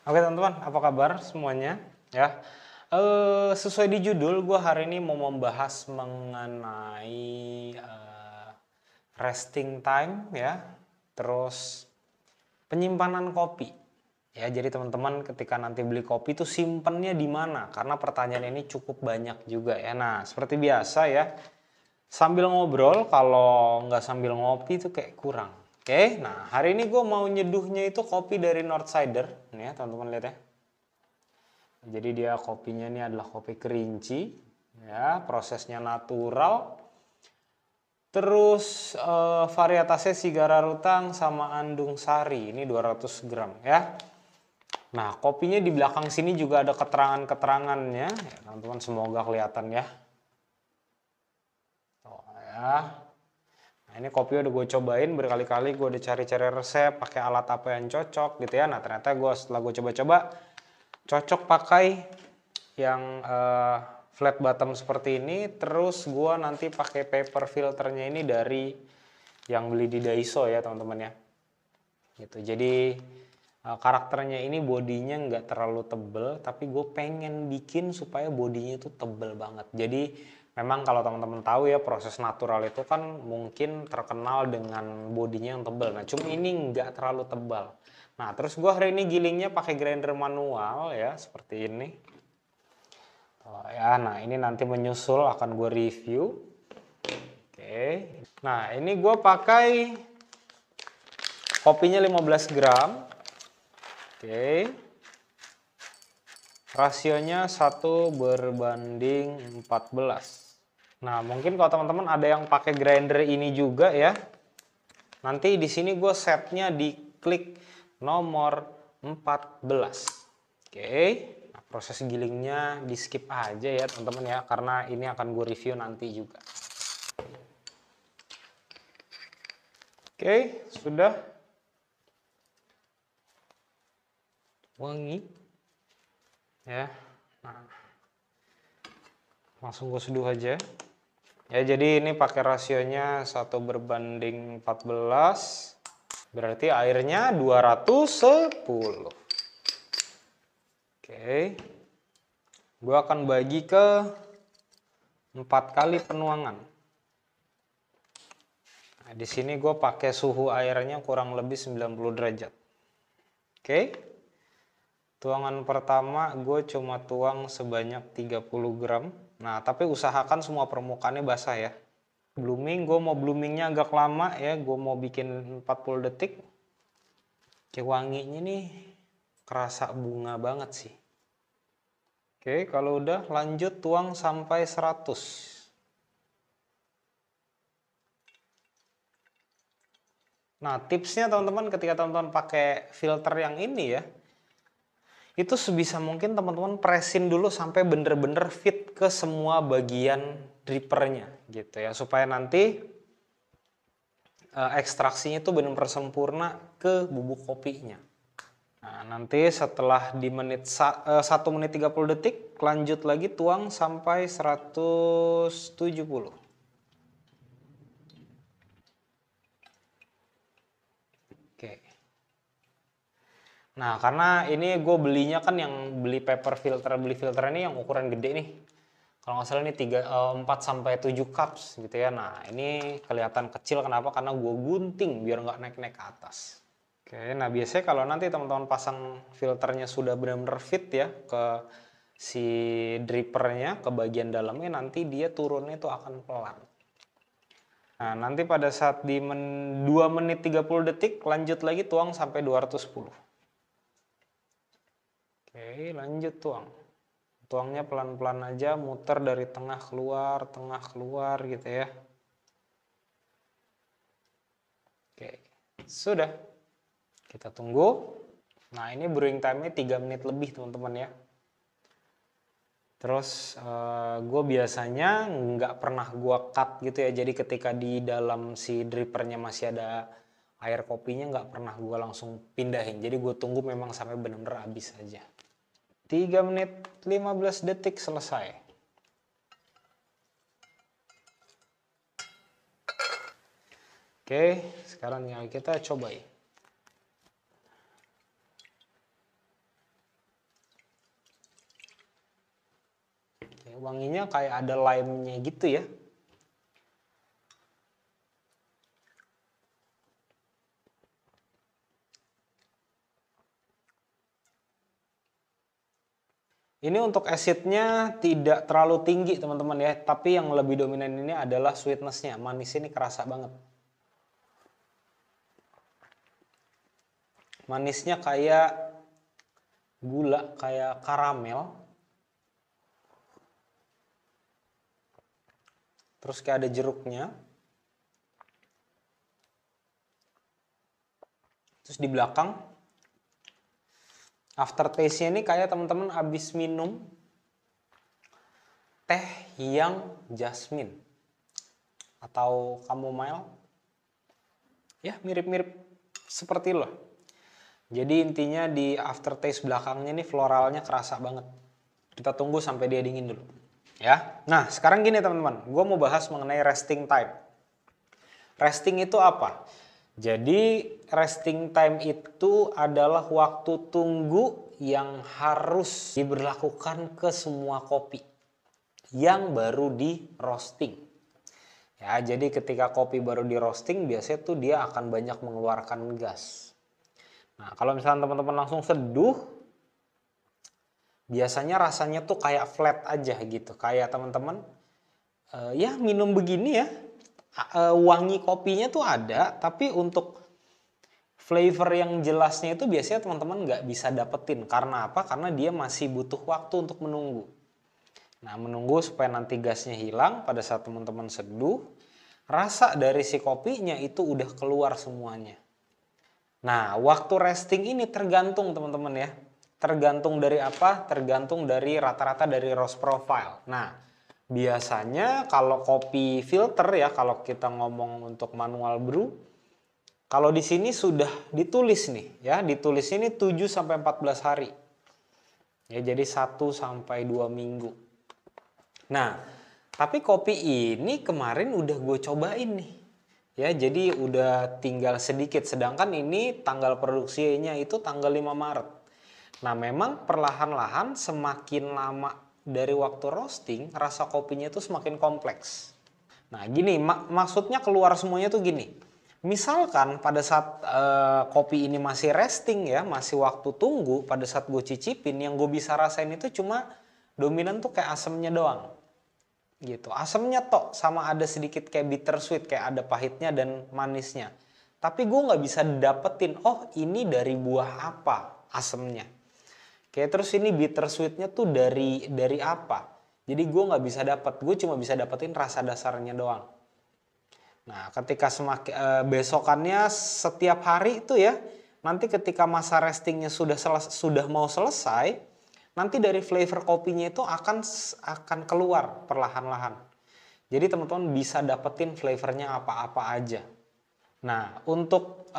Oke teman-teman, apa kabar semuanya? Ya, sesuai di judul, gue hari ini mau membahas mengenai resting time ya, terus penyimpanan kopi. Ya, jadi teman-teman ketika nanti beli kopi itu simpennya di mana? Karena pertanyaan ini cukup banyak juga ya. Nah, seperti biasa ya, sambil ngobrol, kalau nggak sambil ngopi itu kayak kurang. Oke, nah hari ini gue mau nyeduhnya itu kopi dari Northsider. Nih ya teman-teman lihat ya. Jadi dia kopinya ini adalah kopi kerinci, ya prosesnya natural. Terus varietasnya Sigara Rutang sama Andung Sari, ini 200 gram ya. Nah kopinya di belakang sini juga ada keterangan-keterangannya, ya, teman-teman semoga kelihatan ya. Oh, ya. Nah ini kopi udah gue cobain berkali-kali, gue udah cari-cari resep, pakai alat apa yang cocok gitu ya. Nah ternyata setelah gue coba-coba, cocok pakai yang flat bottom seperti ini. Terus gue nanti pakai paper filternya ini dari yang beli di Daiso ya teman-teman ya, gitu. Jadi karakternya ini bodinya nggak terlalu tebel, tapi gue pengen bikin supaya bodinya itu tebel banget. Jadi memang kalau teman-teman tahu ya, proses natural itu kan mungkin terkenal dengan bodinya yang tebel. Nah cuma ini nggak terlalu tebal. Nah terus gue hari ini gilingnya pakai grinder manual ya, seperti ini. Oh ya, nah ini nanti menyusul akan gue review. Oke. Nah, ini gue pakai kopinya 15 gram. Oke. Rasionya 1:14. Nah, mungkin kalau teman-teman ada yang pakai grinder ini juga ya. Nanti di sini gue setnya di klik nomor 14. Oke. Proses gilingnya di skip aja ya teman-teman ya, karena ini akan gue review nanti juga. Oke, sudah wangi ya. Nah, langsung gue seduh aja ya. Jadi ini pakai rasionya 1:14, berarti airnya 210. Oke, gue akan bagi ke 4 kali penuangan. Nah, di sini gue pakai suhu airnya kurang lebih 90 derajat. Oke, tuangan pertama gue cuma tuang sebanyak 30 gram. Nah, tapi usahakan semua permukaannya basah ya. Blooming, gue mau bloomingnya agak lama ya, gue mau bikin 40 detik. Oke, wanginya nih kerasa bunga banget sih. Oke, kalau udah lanjut tuang sampai 100. Nah, tipsnya teman-teman ketika teman-teman pakai filter yang ini ya, itu sebisa mungkin teman-teman presin dulu sampai bener-bener fit ke semua bagian drippernya gitu ya, supaya nanti ekstraksinya itu benar-benar sempurna ke bubuk kopinya. Nah, nanti setelah di 1 menit 30 detik, lanjut lagi tuang sampai 170. Oke. Nah, karena ini gue belinya kan yang beli filter ini yang ukuran gede nih. Kalau nggak salah ini 4-7 cups gitu ya. Nah, ini kelihatan kecil kenapa? Karena gue gunting biar nggak naik-naik ke atas. Oke, nah biasanya kalau nanti teman-teman pasang filternya sudah benar-benar fit ya ke si drippernya, ke bagian dalamnya, nanti dia turunnya itu akan pelan. Nah, nanti pada saat di 2 menit 30 detik, lanjut lagi tuang sampai 210. Oke, lanjut tuang. Tuangnya pelan-pelan aja, muter dari tengah keluar gitu ya. Oke, sudah. Kita tunggu. Nah, ini brewing time-nya 3 menit lebih teman-teman ya. Terus gue biasanya nggak pernah gue cut gitu ya. Jadi ketika di dalam si drippernya masih ada air kopinya, nggak pernah gue langsung pindahin. Jadi gue tunggu memang sampai benar-benar habis aja. 3 menit 15 detik selesai. Oke, sekarang tinggal kita cobain. Wanginya kayak ada lime-nya gitu ya. Ini untuk acidnya tidak terlalu tinggi teman-teman ya, tapi yang lebih dominan ini adalah sweetness-nya. Manis ini kerasa banget. Manisnya kayak gula, kayak karamel. Terus kayak ada jeruknya. Terus di belakang aftertaste-nya ini kayak teman-teman habis minum teh yang jasmine atau chamomile. Ya, mirip-mirip seperti loh. Jadi intinya di aftertaste belakangnya nih floralnya kerasa banget. Kita tunggu sampai dia dingin dulu. Ya. Nah, sekarang gini teman-teman, gue mau bahas mengenai resting time. Resting itu apa? Jadi resting time itu adalah waktu tunggu yang harus diberlakukan ke semua kopi yang baru di roasting. Ya, jadi ketika kopi baru di roasting biasanya tuh dia akan banyak mengeluarkan gas. Nah, kalau misalnya teman-teman langsung seduh, biasanya rasanya tuh kayak flat aja gitu. Kayak teman-teman ya minum begini ya, wangi kopinya tuh ada, tapi untuk flavor yang jelasnya itu biasanya teman-teman nggak bisa dapetin. Karena apa? Karena dia masih butuh waktu untuk menunggu. Nah, menunggu supaya nanti gasnya hilang pada saat teman-teman seduh, rasa dari si kopinya itu udah keluar semuanya. Nah, waktu resting ini tergantung teman-teman ya. Tergantung dari apa? Tergantung dari rata-rata dari roast profile. Nah, biasanya kalau kopi filter ya, kalau kita ngomong untuk manual brew, kalau di sini sudah ditulis nih ya, ditulis ini 7 sampai 14 hari. Ya, jadi 1 sampai 2 minggu. Nah, tapi kopi ini kemarin udah gue cobain nih. Ya, jadi udah tinggal sedikit. Sedangkan ini tanggal produksinya itu tanggal 5 Maret. Nah, memang perlahan-lahan semakin lama dari waktu roasting, rasa kopinya itu semakin kompleks. Nah, gini, maksudnya keluar semuanya tuh gini. Misalkan pada saat kopi ini masih resting ya, masih waktu tunggu, pada saat gue cicipin, yang gue bisa rasain itu cuma dominan tuh kayak asemnya doang. Gitu, asemnya tok sama ada sedikit kayak bittersweet, kayak ada pahitnya dan manisnya. Tapi gue nggak bisa dapetin, oh ini dari buah apa asemnya. Kayak terus ini bittersweetnya tuh dari apa. Jadi gue nggak bisa dapet, gue cuma bisa dapetin rasa dasarnya doang. Nah, ketika besokannya setiap hari itu ya, nanti ketika masa restingnya sudah mau selesai, nanti dari flavor kopinya itu akan keluar perlahan-lahan. Jadi teman-teman bisa dapetin flavornya apa-apa aja. Nah, untuk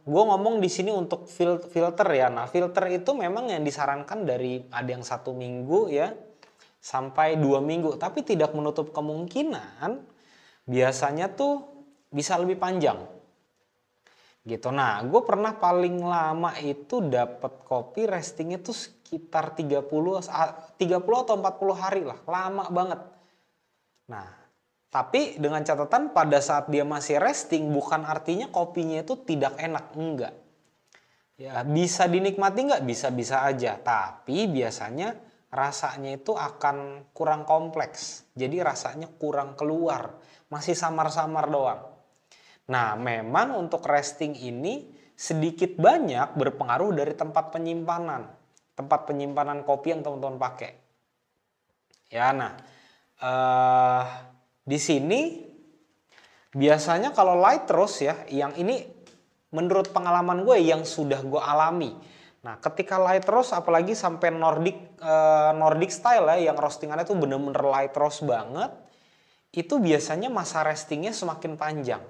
gue ngomong di sini untuk filter ya. Nah, filter itu memang yang disarankan dari ada yang 1 minggu ya sampai 2 minggu, tapi tidak menutup kemungkinan biasanya tuh bisa lebih panjang. Gitu. Nah, gue pernah paling lama itu dapat kopi restingnya tuh sekitar 30 atau 40 hari lah. Lama banget. Nah, tapi dengan catatan pada saat dia masih resting bukan artinya kopinya itu tidak enak. Enggak. Ya, bisa dinikmati nggak? Bisa-bisa aja. Tapi biasanya rasanya itu akan kurang kompleks. Jadi rasanya kurang keluar. Masih samar-samar doang. Nah, memang untuk resting ini sedikit banyak berpengaruh dari tempat penyimpanan. Tempat penyimpanan kopi yang teman-teman pakai. Ya, nah di sini biasanya kalau light roast ya, yang ini menurut pengalaman gue yang sudah gue alami. Nah, ketika light roast apalagi sampai Nordic style ya, yang roastingannya tuh bener-bener light roast banget, itu biasanya masa restingnya semakin panjang.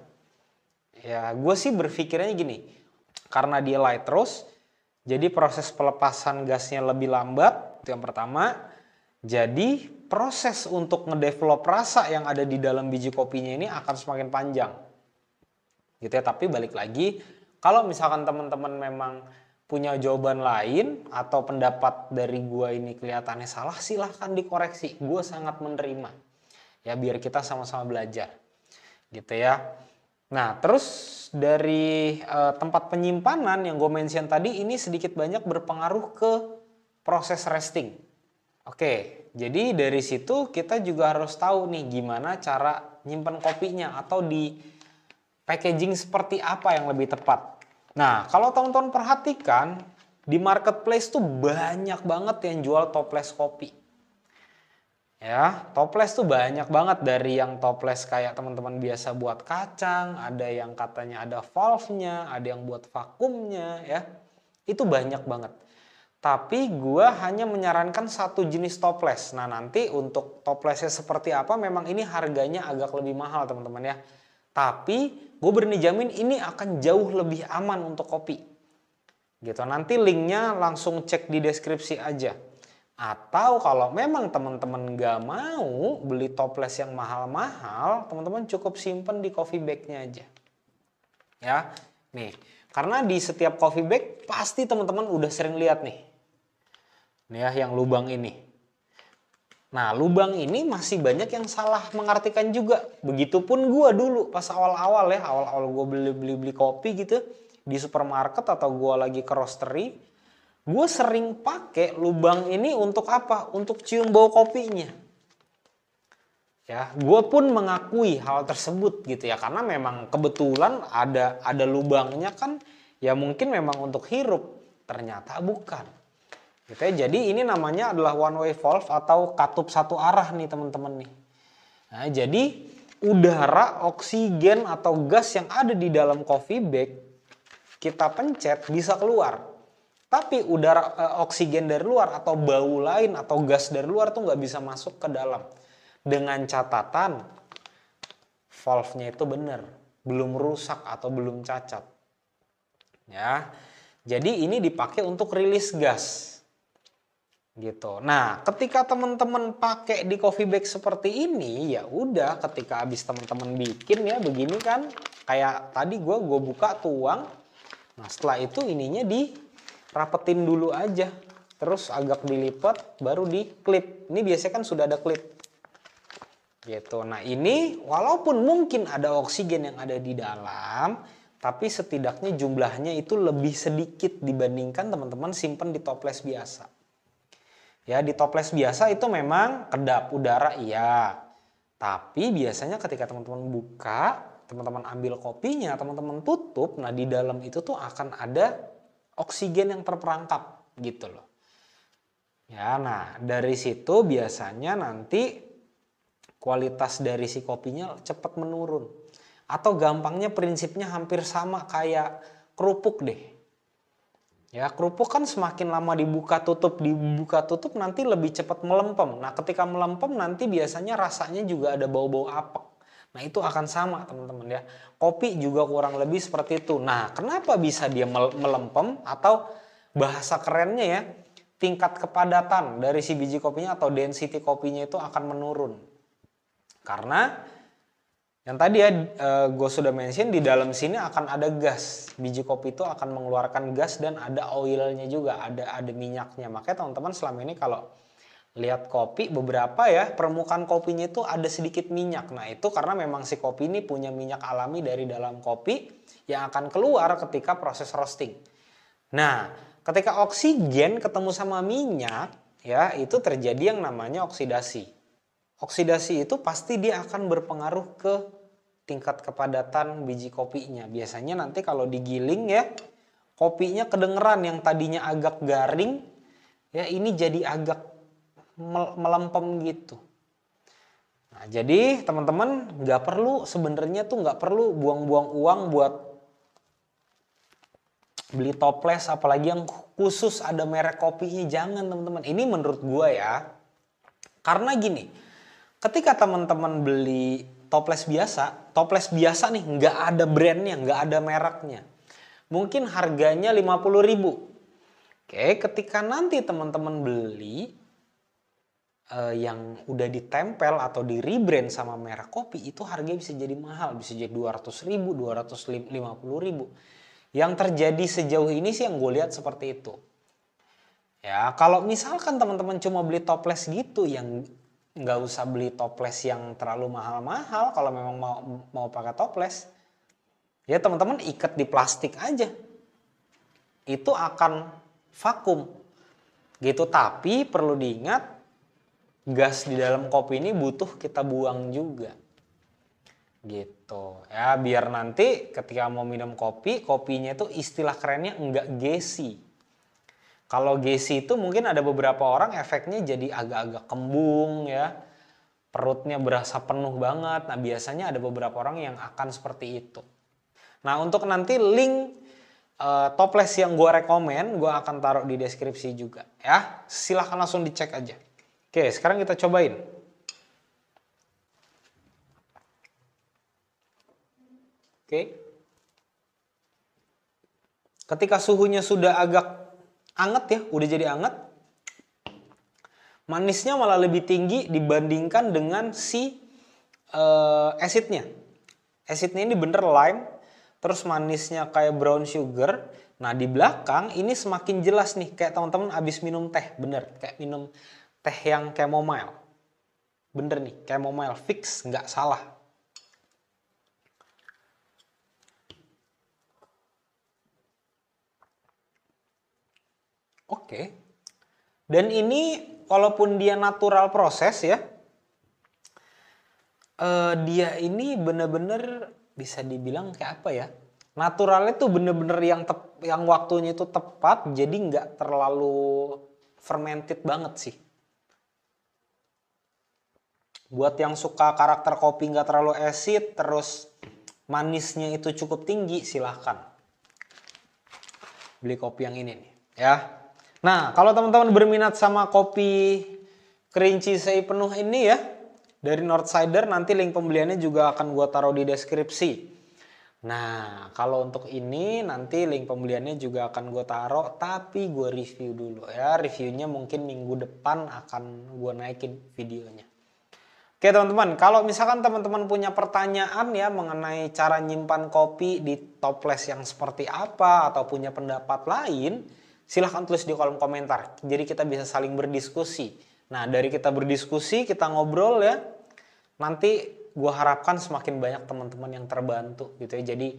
Ya, gue sih berpikirnya gini, karena dia light roast, jadi proses pelepasan gasnya lebih lambat, itu yang pertama. Jadi proses untuk ngedevelop rasa yang ada di dalam biji kopinya ini akan semakin panjang. Gitu ya, tapi balik lagi, kalau misalkan teman-teman memang punya jawaban lain atau pendapat dari gua ini kelihatannya salah, silahkan dikoreksi. Gua sangat menerima. Ya biar kita sama-sama belajar. Gitu ya. Nah, terus dari tempat penyimpanan yang gue mention tadi ini sedikit banyak berpengaruh ke proses resting. Oke, jadi dari situ kita juga harus tahu nih gimana cara nyimpen kopinya atau di packaging seperti apa yang lebih tepat. Nah, kalau teman-teman perhatikan di marketplace tuh banyak banget yang jual toples kopi. Ya, toples tuh banyak banget dari yang toples kayak teman-teman biasa buat kacang, ada yang katanya ada valve-nya, ada yang buat vakumnya ya. Itu banyak banget. Tapi gua hanya menyarankan satu jenis toples. Nah, nanti untuk toplesnya seperti apa memang ini harganya agak lebih mahal, teman-teman ya. Tapi gue berani jamin ini akan jauh lebih aman untuk kopi. Gitu. Nanti linknya langsung cek di deskripsi aja. Atau kalau memang teman-teman gak mau beli toples yang mahal-mahal, teman-teman cukup simpen di coffee bag-nya aja. Ya, nih. Karena di setiap coffee bag pasti teman-teman udah sering lihat nih. Nih ya, yang lubang ini. Nah, lubang ini masih banyak yang salah mengartikan juga. Begitupun gua dulu pas awal-awal ya, awal-awal gua beli kopi gitu di supermarket atau gua lagi ke roastery. Gue sering pakai lubang ini untuk apa? Untuk cium bau kopinya. Ya, gue pun mengakui hal tersebut gitu ya, karena memang kebetulan ada lubangnya kan, ya mungkin memang untuk hirup, ternyata bukan. Gitu ya, jadi ini namanya adalah one way valve atau katup satu arah nih teman-teman nih. Nah, jadi udara, oksigen atau gas yang ada di dalam coffee bag kita pencet bisa keluar. Tapi udara oksigen dari luar atau bau lain atau gas dari luar tuh nggak bisa masuk ke dalam. Dengan catatan valve-nya itu benar, belum rusak atau belum cacat. Ya, jadi ini dipakai untuk rilis gas. Gitu. Nah, ketika teman-teman pakai di coffee bag seperti ini, ya udah ketika habis teman-teman bikin ya begini kan, kayak tadi gue buka tuang. Nah, setelah itu ininya rapetin dulu aja, terus agak dilipat baru diklip. Ini biasanya kan sudah ada klip gitu. Nah, ini walaupun mungkin ada oksigen yang ada di dalam, tapi setidaknya jumlahnya itu lebih sedikit dibandingkan teman-teman simpen di toples biasa. Ya, di toples biasa itu memang kedap udara iya. Tapi biasanya ketika teman-teman buka, teman-teman ambil kopinya, teman-teman tutup, nah di dalam itu tuh akan ada oksigen yang terperangkap gitu loh. Ya, nah dari situ biasanya nanti kualitas dari si kopinya cepat menurun. Atau gampangnya prinsipnya hampir sama kayak kerupuk deh. Ya, kerupuk kan semakin lama dibuka tutup nanti lebih cepat melempem. Nah, ketika melempem nanti biasanya rasanya juga ada bau-bau apek. Nah, itu akan sama teman-teman ya. Kopi juga kurang lebih seperti itu. Nah, kenapa bisa dia melempem atau bahasa kerennya ya, tingkat kepadatan dari si biji kopinya atau density kopinya itu akan menurun. Karena yang tadi ya gue sudah mention di dalam sini akan ada gas. Biji kopi itu akan mengeluarkan gas dan ada oilnya juga, ada minyaknya. Makanya teman-teman selama ini kalau lihat kopi beberapa ya permukaan kopinya itu ada sedikit minyak. Nah, itu karena memang si kopi ini punya minyak alami dari dalam kopi yang akan keluar ketika proses roasting. Nah, ketika oksigen ketemu sama minyak ya itu terjadi yang namanya oksidasi. Oksidasi itu pasti dia akan berpengaruh ke tingkat kepadatan biji kopinya. Biasanya nanti kalau digiling ya kopinya kedengeran yang tadinya agak garing ya ini jadi agak melempem gitu. Nah, jadi teman-teman nggak perlu sebenarnya tuh nggak perlu buang-buang uang buat beli toples apalagi yang khusus ada merek kopinya, jangan teman-teman. Ini menurut gua ya. Karena gini, ketika teman-teman beli toples biasa nih nggak ada brandnya, nggak ada mereknya. Mungkin harganya 50.000. Oke, ketika nanti teman-teman beli yang udah ditempel atau di rebrand sama merek kopi itu harganya bisa jadi mahal, bisa jadi 200.000, 250.000. Yang terjadi sejauh ini sih yang gue lihat seperti itu. Ya, kalau misalkan teman-teman cuma beli toples gitu, yang nggak usah beli toples yang terlalu mahal-mahal. Kalau memang mau pakai toples, ya teman-teman ikat di plastik aja. Itu akan vakum gitu. Tapi perlu diingat, gas di dalam kopi ini butuh kita buang juga. Gitu ya, biar nanti ketika mau minum kopi, kopinya itu istilah kerennya enggak gassy. Kalau gassy itu mungkin ada beberapa orang efeknya jadi agak-agak kembung ya, perutnya berasa penuh banget. Nah biasanya ada beberapa orang yang akan seperti itu. Nah untuk nanti link toples yang gue rekomen, gue akan taruh di deskripsi juga ya. Silahkan langsung dicek aja. Oke, sekarang kita cobain. Oke. Ketika suhunya sudah agak anget ya, udah jadi anget, manisnya malah lebih tinggi dibandingkan dengan si acidnya. Acidnya ini bener lime, terus manisnya kayak brown sugar. Nah di belakang ini semakin jelas nih, kayak teman-teman abis minum teh, bener kayak minum teh yang chamomile. Bener nih, chamomile fix, nggak salah. Oke. Dan ini walaupun dia natural proses ya, dia ini bener-bener bisa dibilang kayak apa ya? Naturalnya tuh bener-bener yang waktunya itu tepat, jadi nggak terlalu fermented banget sih. Buat yang suka karakter kopi nggak terlalu acid, terus manisnya itu cukup tinggi, silahkan beli kopi yang ini nih ya. Nah, kalau teman-teman berminat sama kopi kerinci sei penuh ini ya, dari Northsider, nanti link pembeliannya juga akan gue taruh di deskripsi. Nah, kalau untuk ini nanti link pembeliannya juga akan gue taruh, tapi gue review dulu ya. Reviewnya mungkin minggu depan akan gue naikin videonya. Oke teman-teman, kalau misalkan teman-teman punya pertanyaan ya mengenai cara nyimpan kopi di toples yang seperti apa, atau punya pendapat lain, silahkan tulis di kolom komentar. Jadi kita bisa saling berdiskusi. Nah dari kita berdiskusi, kita ngobrol ya, nanti gue harapkan semakin banyak teman-teman yang terbantu gitu ya. Jadi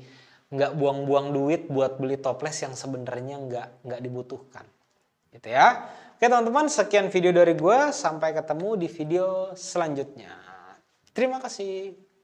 nggak buang-buang duit buat beli toples yang sebenarnya nggak dibutuhkan gitu ya. Oke teman-teman, sekian video dari gue. Sampai ketemu di video selanjutnya. Terima kasih.